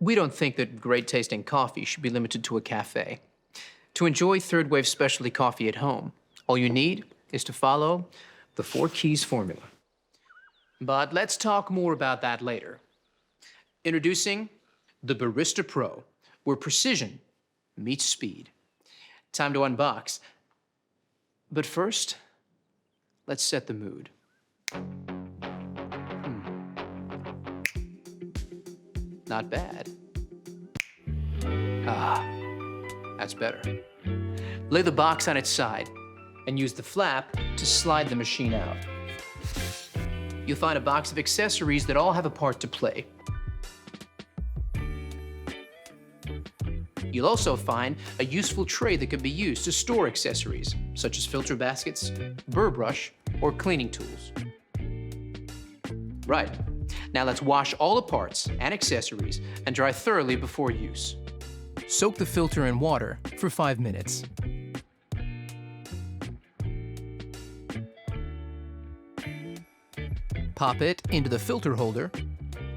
We don't think that great-tasting coffee should be limited to a cafe. To enjoy third-wave specialty coffee at home, all you need is to follow the 4 keys formula. But let's talk more about that later. Introducing the Barista Pro, where precision meets speed. Time to unbox. But first, let's set the mood. Not bad. Ah, that's better. Lay the box on its side and use the flap to slide the machine out. You'll find a box of accessories that all have a part to play. You'll also find a useful tray that can be used to store accessories, such as filter baskets, burr brush, or cleaning tools. Right, now let's wash all the parts and accessories and dry thoroughly before use. Soak the filter in water for 5 minutes. Pop it into the filter holder,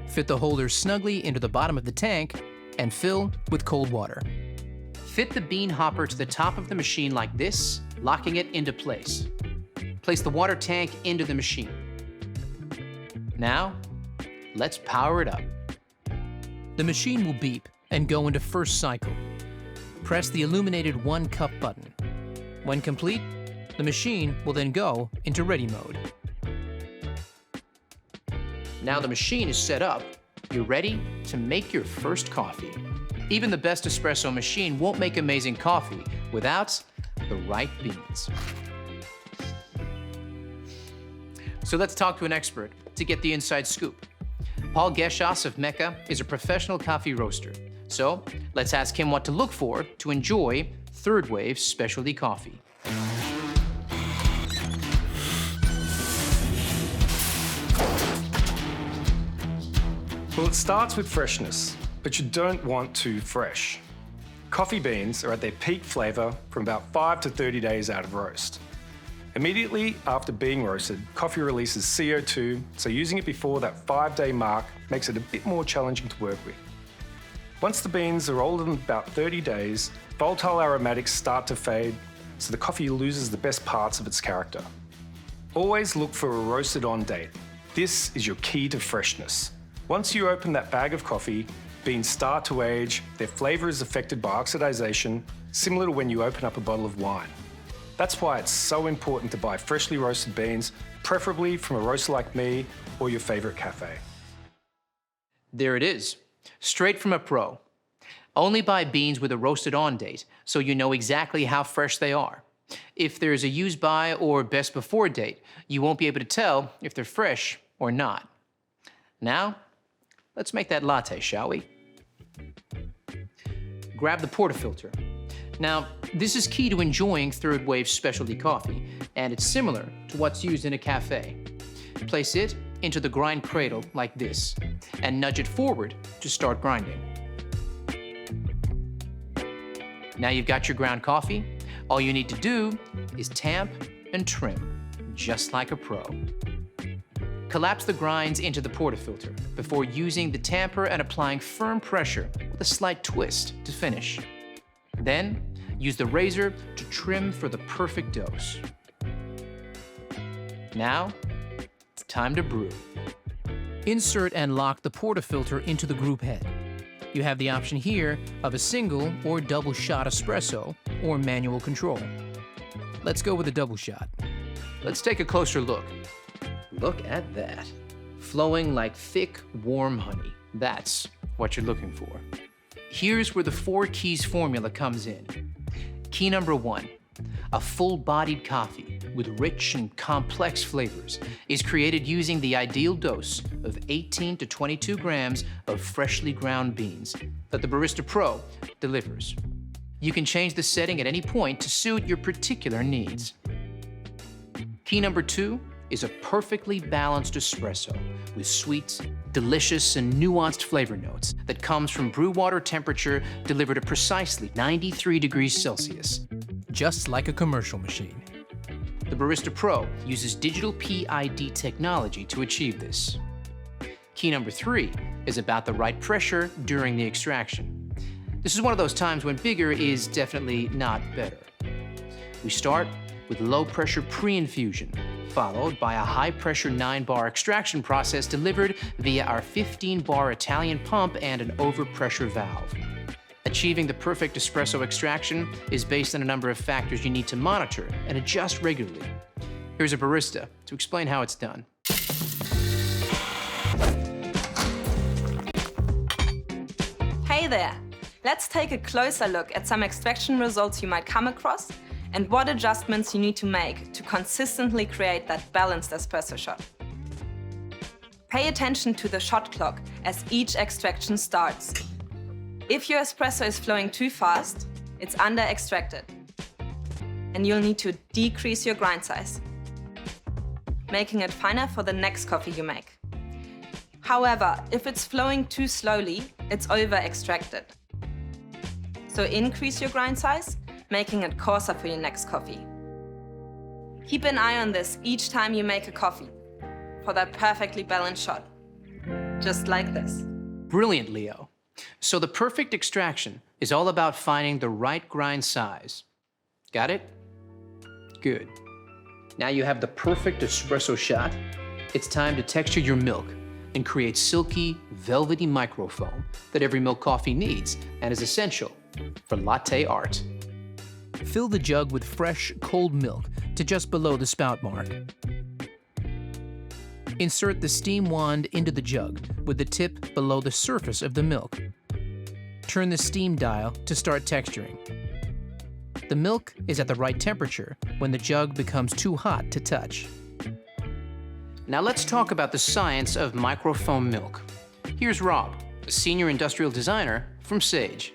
fit the holder snugly into the bottom of the tank, and fill with cold water. Fit the bean hopper to the top of the machine like this, locking it into place. Place the water tank into the machine. Now, let's power it up. The machine will beep and go into first cycle. Press the illuminated 1 cup button. When complete, the machine will then go into ready mode. Now the machine is set up, you're ready to make your first coffee. Even the best espresso machine won't make amazing coffee without the right beans. So let's talk to an expert to get the inside scoop. Paul Geschas of Mecca is a professional coffee roaster. So let's ask him what to look for to enjoy third-wave specialty coffee. Well, it starts with freshness, but you don't want too fresh. Coffee beans are at their peak flavour from about 5 to 30 days out of roast. Immediately after being roasted, coffee releases CO2, so using it before that 5-day mark makes it a bit more challenging to work with. Once the beans are older than about 30 days, volatile aromatics start to fade, so the coffee loses the best parts of its character. Always look for a roasted on date. This is your key to freshness. Once you open that bag of coffee, beans start to age, their flavour is affected by oxidisation, similar to when you open up a bottle of wine. That's why it's so important to buy freshly roasted beans, preferably from a roaster like me or your favourite cafe. There it is, straight from a pro. Only buy beans with a roasted on date, so you know exactly how fresh they are. If there's a use by or best before date, you won't be able to tell if they're fresh or not. Now, let's make that latte, shall we? Grab the portafilter. Now, this is key to enjoying third-wave specialty coffee, and it's similar to what's used in a cafe. Place it into the grind cradle like this, and nudge it forward to start grinding. Now you've got your ground coffee. All you need to do is tamp and trim, just like a pro. Collapse the grinds into the portafilter before using the tamper and applying firm pressure with a slight twist to finish. Then, use the razor to trim for the perfect dose. Now, it's time to brew. Insert and lock the portafilter into the group head. You have the option here of a single or double shot espresso or manual control. Let's go with a double shot. Let's take a closer look. Look at that. Flowing like thick, warm honey. That's what you're looking for. Here's where the 4 keys formula comes in. Key number 1, a full-bodied coffee with rich and complex flavors is created using the ideal dose of 18 to 22 grams of freshly ground beans that the Barista Pro delivers. You can change the setting at any point to suit your particular needs. Key number 2 is a perfectly balanced espresso with sweet, delicious, and nuanced flavor notes that comes from brew water temperature delivered at precisely 93 degrees Celsius, just like a commercial machine. The Barista Pro uses digital PID technology to achieve this. Key number 3 is about the right pressure during the extraction. This is one of those times when bigger is definitely not better. We start with low-pressure pre-infusion, followed by a high-pressure 9-bar extraction process delivered via our 15-bar Italian pump and an overpressure valve. Achieving the perfect espresso extraction is based on a number of factors you need to monitor and adjust regularly. Here's a barista to explain how it's done. Hey there! Let's take a closer look at some extraction results you might come across and what adjustments you need to make to consistently create that balanced espresso shot. Pay attention to the shot clock as each extraction starts. If your espresso is flowing too fast, it's under-extracted, and you'll need to decrease your grind size, making it finer for the next coffee you make. However, if it's flowing too slowly, it's over-extracted. So increase your grind size, making it coarser for your next coffee. Keep an eye on this each time you make a coffee for that perfectly balanced shot, just like this. Brilliant, Leo. So the perfect extraction is all about finding the right grind size. Got it? Good. Now you have the perfect espresso shot. It's time to texture your milk and create silky, velvety microfoam that every milk coffee needs and is essential for latte art. Fill the jug with fresh, cold milk to just below the spout mark. Insert the steam wand into the jug with the tip below the surface of the milk. Turn the steam dial to start texturing. The milk is at the right temperature when the jug becomes too hot to touch. Now let's talk about the science of microfoam milk. Here's Rob, a senior industrial designer from Sage.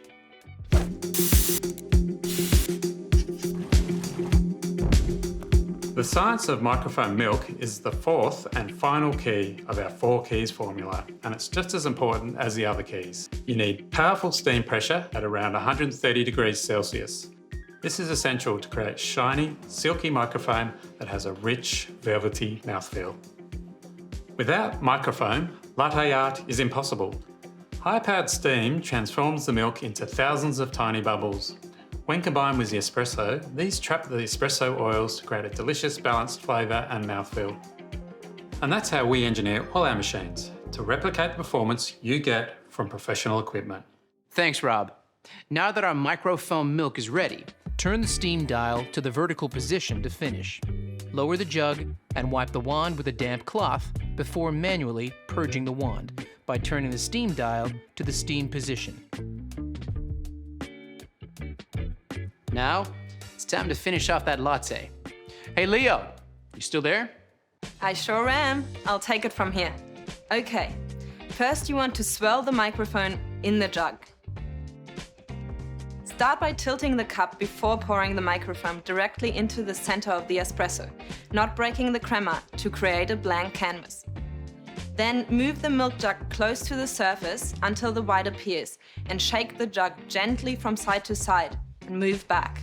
The science of microfoam milk is the fourth and final key of our 4 keys formula, and it's just as important as the other keys. You need powerful steam pressure at around 130 degrees Celsius. This is essential to create shiny, silky microfoam that has a rich, velvety mouthfeel. Without microfoam, latte art is impossible. High-powered steam transforms the milk into thousands of tiny bubbles. When combined with the espresso, these trap the espresso oils to create a delicious balanced flavour and mouthfeel. And that's how we engineer all our machines, to replicate the performance you get from professional equipment. Thanks, Rob. Now that our microfoam milk is ready, turn the steam dial to the vertical position to finish. Lower the jug and wipe the wand with a damp cloth before manually purging the wand by turning the steam dial to the steam position. Now, it's time to finish off that latte. Hey, Leo, you still there? I sure am. I'll take it from here. Okay, first you want to swirl the microphone in the jug. Start by tilting the cup before pouring the microfoam directly into the center of the espresso, not breaking the crema to create a blank canvas. Then move the milk jug close to the surface until the white appears and shake the jug gently from side to side and move back.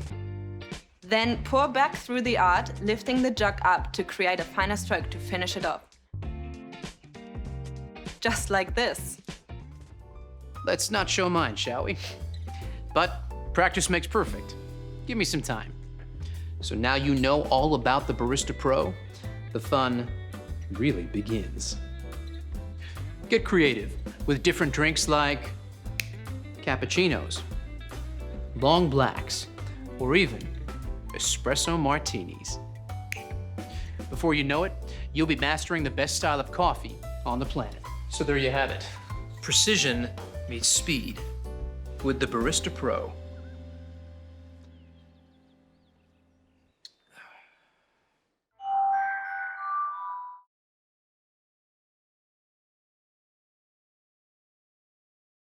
Then pour back through the art, lifting the jug up to create a finer stroke to finish it off. Just like this. Let's not show mine, shall we? But practice makes perfect. Give me some time. So now you know all about the Barista Pro, the fun really begins. Get creative with different drinks like cappuccinos, long blacks, or even espresso martinis. Before you know it, you'll be mastering the best style of coffee on the planet. So there you have it. Precision meets speed with the Barista Pro.